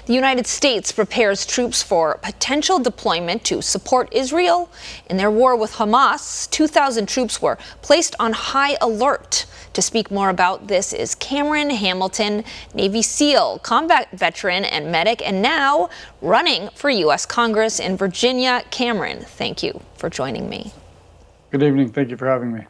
The United States prepares troops for potential deployment to support Israel in their war with Hamas. 2,000 troops were placed on high alert. To speak more about this is Cameron Hamilton, Navy SEAL, combat veteran and medic, and now running for U.S. Congress in Virginia. Cameron, thank you for joining me. Good evening. Thank you for having me.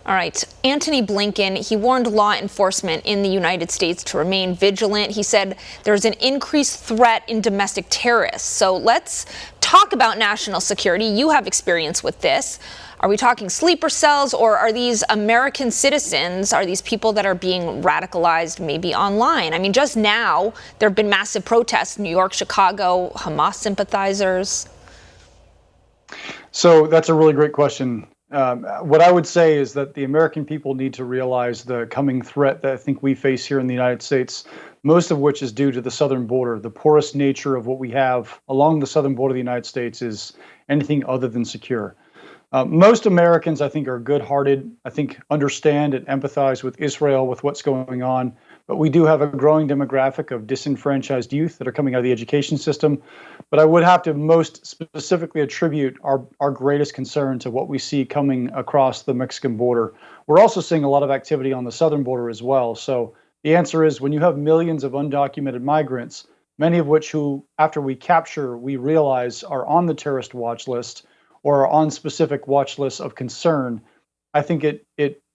All right. Antony Blinken, he warned law enforcement in the United States to remain vigilant. He said there's an increased threat in domestic terrorists. So let's talk about national security. You have experience with this. Are we talking sleeper cells, or are these American citizens, are these people that are being radicalized maybe online? I mean, just now, there have been massive protests in New York, Chicago, Hamas sympathizers. So that's a really great question. What I would say is that the American people need to realize the coming threat that I think we face here in the United States, most of which is due to the southern border. The porous nature of what we have along the southern border of the United States is anything other than secure. Most Americans, I think, are good-hearted, I think understand and empathize with Israel, with what's going on. But we do have a growing demographic of disenfranchised youth that are coming out of the education system. But I would have to most specifically attribute our greatest concern to what we see coming across the Mexican border. We're also seeing a lot of activity on the southern border as well. So the answer is, when you have millions of undocumented migrants, many of which who, after we capture, we realize are on the terrorist watch list or are on specific watch lists of concern, I think it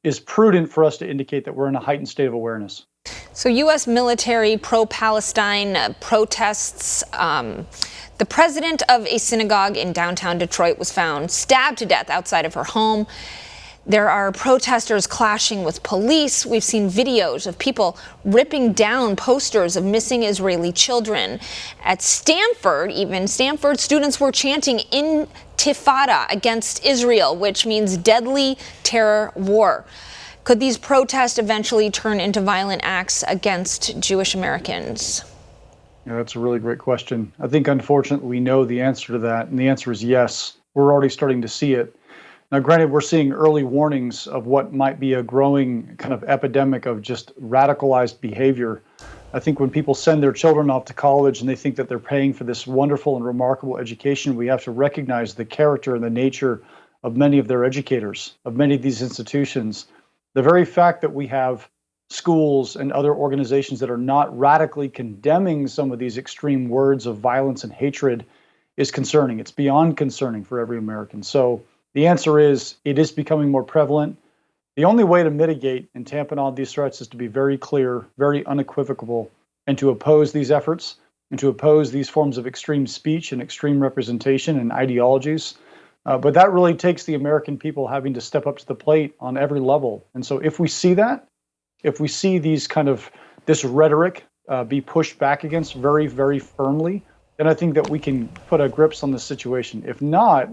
is prudent for us to indicate that we're in a heightened state of awareness. So U.S. military pro-Palestine protests. The president of a synagogue in downtown Detroit was found stabbed to death outside of her home. There are protesters clashing with police. We've seen videos of people ripping down posters of missing Israeli children. At Stanford, Stanford students were chanting Intifada against Israel, which means deadly terror war. Could these protests eventually turn into violent acts against Jewish Americans? Yeah, that's a really great question. I think, unfortunately, we know the answer to that, and the answer is yes. We're already starting to see it. Now, granted, we're seeing early warnings of what might be a growing kind of epidemic of just radicalized behavior. I think when people send their children off to college and they think that they're paying for this wonderful and remarkable education, we have to recognize the character and the nature of many of their educators, of many of these institutions. The very fact that we have schools and other organizations that are not radically condemning some of these extreme words of violence and hatred is concerning. It's beyond concerning for every American. So the answer is, it is becoming more prevalent. The only way to mitigate and tampen on these threats is to be very clear, very unequivocal, and to oppose these efforts and to oppose these forms of extreme speech and extreme representation and ideologies. But that really takes the American people having to step up to the plate on every level. And so if we see that, if we see this rhetoric be pushed back against very, very firmly, then I think that we can put a grips on the situation. If not,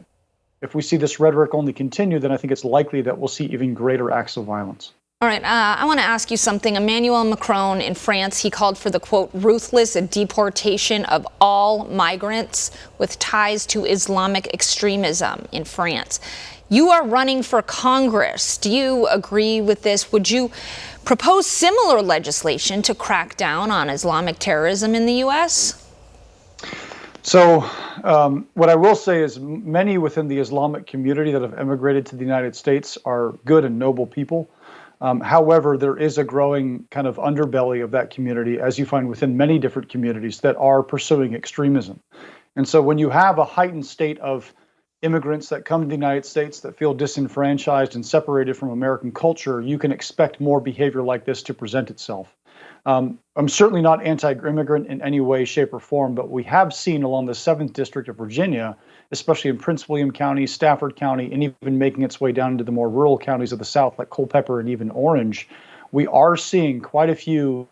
if we see this rhetoric only continue, then I think it's likely that we'll see even greater acts of violence. All right, I want to ask you something. Emmanuel Macron in France, he called for the, quote, ruthless deportation of all migrants with ties to Islamic extremism in France. You are running for Congress. Do you agree with this? Would you propose similar legislation to crack down on Islamic terrorism in the U.S.? So what I will say is many within the Islamic community that have emigrated to the United States are good and noble people. However, there is a growing kind of underbelly of that community, as you find within many different communities that are pursuing extremism. And so when you have a heightened state of immigrants that come to the United States that feel disenfranchised and separated from American culture, you can expect more behavior like this to present itself. I'm certainly not anti-immigrant in any way, shape, or form, but we have seen along the 7th District of Virginia, especially in Prince William County, Stafford County, and even making its way down into the more rural counties of the South, like Culpeper and even Orange, we are seeing quite a few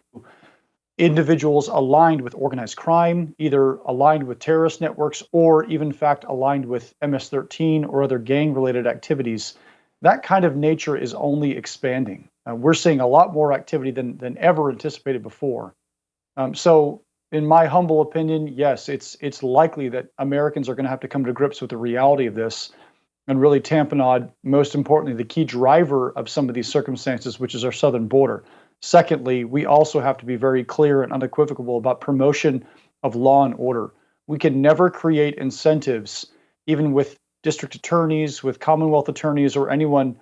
individuals aligned with organized crime, either aligned with terrorist networks or even, in fact, aligned with MS-13 or other gang-related activities. That kind of nature is only expanding. We're seeing a lot more activity than ever anticipated before. So in my humble opinion, yes, it's likely that Americans are going to have to come to grips with the reality of this and really tamponade, most importantly, the key driver of some of these circumstances, which is our southern border. Secondly, we also have to be very clear and unequivocal about promotion of law and order. We can never create incentives, even with district attorneys, with Commonwealth attorneys, or anyone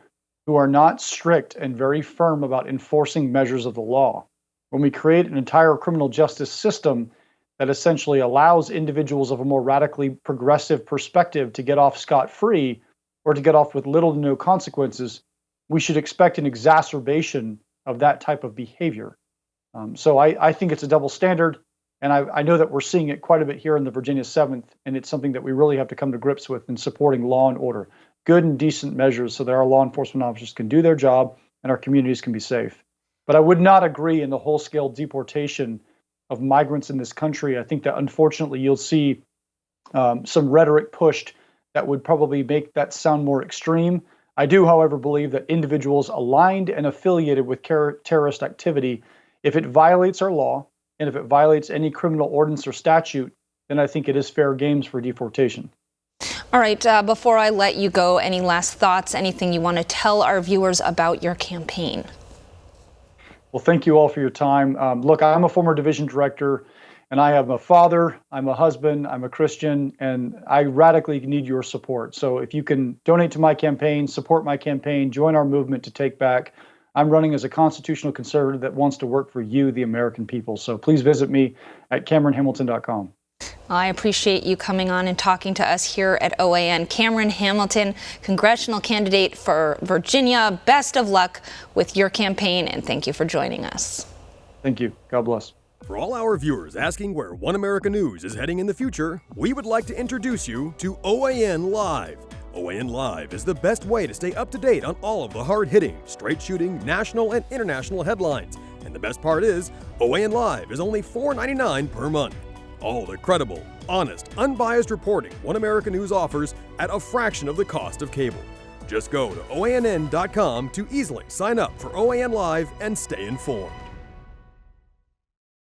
who are not strict and very firm about enforcing measures of the law. When we create an entire criminal justice system that essentially allows individuals of a more radically progressive perspective to get off scot-free or to get off with little to no consequences, we should expect an exacerbation of that type of behavior. So I think it's a double standard, and I know that we're seeing it quite a bit here in the Virginia 7th, and it's something that we really have to come to grips with in supporting law and order. Good and decent measures so that our law enforcement officers can do their job and our communities can be safe. But I would not agree in the whole-scale deportation of migrants in this country. I think that unfortunately you'll see some rhetoric pushed that would probably make that sound more extreme. I do, however, believe that individuals aligned and affiliated with terrorist activity, if it violates our law and if it violates any criminal ordinance or statute, then I think it is fair games for deportation. All right, before I let you go, any last thoughts, anything you want to tell our viewers about your campaign? Well, thank you all for your time. Look, I'm a former division director, and I have a father, I'm a husband, I'm a Christian, and I radically need your support. So if you can donate to my campaign, support my campaign, join our movement to take back. I'm running as a constitutional conservative that wants to work for you, the American people. So please visit me at CameronHamilton.com. I appreciate you coming on and talking to us here at OAN. Cameron Hamilton, congressional candidate for Virginia. Best of luck with your campaign, and thank you for joining us. Thank you. God bless. For all our viewers asking where One America News is heading in the future, we would like to introduce you to OAN Live. OAN Live is the best way to stay up to date on all of the hard-hitting, straight-shooting, national and international headlines. And the best part is, OAN Live is only $4.99 per month. All the credible, honest, unbiased reporting One America News offers at a fraction of the cost of cable. Just go to OANN.com to easily sign up for OAN Live and stay informed.